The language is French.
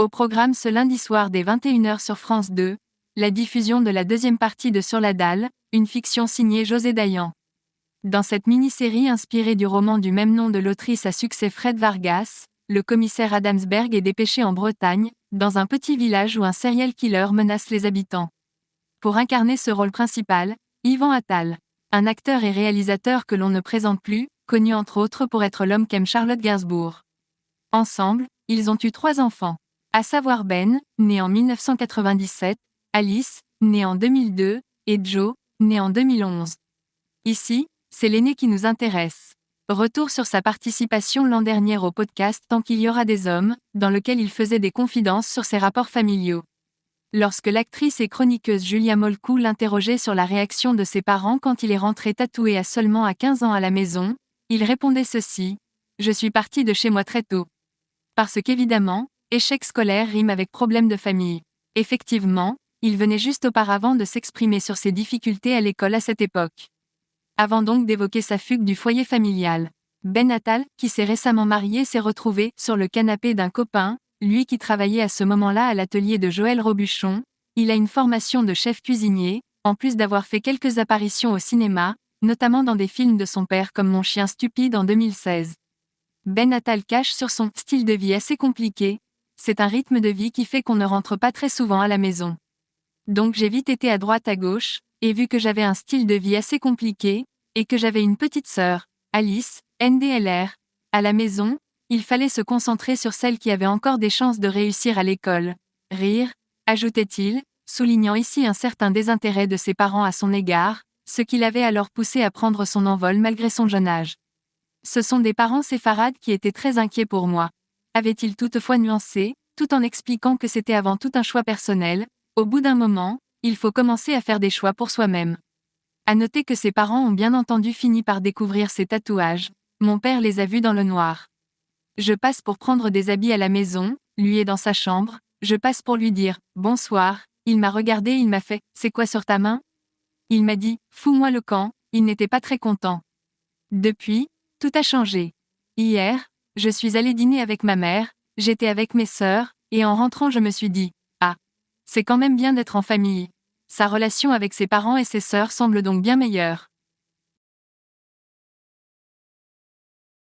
Au programme ce lundi soir dès 21h sur France 2, la diffusion de la deuxième partie de Sur la dalle, une fiction signée José Dayan. Dans cette mini-série inspirée du roman du même nom de l'autrice à succès Fred Vargas, le commissaire Adamsberg est dépêché en Bretagne, dans un petit village où un serial killer menace les habitants. Pour incarner ce rôle principal, Yvan Attal, un acteur et réalisateur que l'on ne présente plus, connu entre autres pour être l'homme qu'aime Charlotte Gainsbourg. Ensemble, ils ont eu 3 enfants, à savoir Ben, né en 1997, Alice, née en 2002, et Joe, né en 2011. Ici, c'est l'aîné qui nous intéresse. Retour sur sa participation l'an dernier au podcast Tant qu'il y aura des hommes, dans lequel il faisait des confidences sur ses rapports familiaux. Lorsque l'actrice et chroniqueuse Julia Molcou l'interrogeait sur la réaction de ses parents quand il est rentré tatoué à 15 ans à la maison, il répondait ceci : « Je suis parti de chez moi très tôt. » Parce qu'évidemment, échec scolaire rime avec problème de famille. Effectivement, il venait juste auparavant de s'exprimer sur ses difficultés à l'école à cette époque. Avant donc d'évoquer sa fugue du foyer familial, Ben Attal, qui s'est récemment marié, s'est retrouvé sur le canapé d'un copain, lui qui travaillait à ce moment-là à l'atelier de Joël Robuchon. Il a une formation de chef cuisinier, en plus d'avoir fait quelques apparitions au cinéma, notamment dans des films de son père comme Mon chien stupide en 2016. Ben Attal cache sur son style de vie assez compliqué. C'est un rythme de vie qui fait qu'on ne rentre pas très souvent à la maison. Donc j'ai vite été à droite à gauche, et vu que j'avais un style de vie assez compliqué, et que j'avais une petite sœur, Alice, NDLR, à la maison, il fallait se concentrer sur celle qui avait encore des chances de réussir à l'école. Rire, ajoutait-il, soulignant ici un certain désintérêt de ses parents à son égard, ce qui l'avait alors poussé à prendre son envol malgré son jeune âge. Ce sont des parents séfarades qui étaient très inquiets pour moi. Avait-il toutefois nuancé, tout en expliquant que c'était avant tout un choix personnel. Au bout d'un moment, il faut commencer à faire des choix pour soi-même. À noter que ses parents ont bien entendu fini par découvrir ses tatouages. Mon père les a vus dans le noir. Je passe pour prendre des habits à la maison, lui est dans sa chambre, je passe pour lui dire « bonsoir », il m'a regardé, il m'a fait « c'est quoi sur ta main ?» Il m'a dit « fous-moi le camp », il n'était pas très content. Depuis, tout a changé. Hier, je suis allée dîner avec ma mère, j'étais avec mes sœurs, et en rentrant je me suis dit « ah, c'est quand même bien d'être en famille ». Sa relation avec ses parents et ses sœurs semble donc bien meilleure.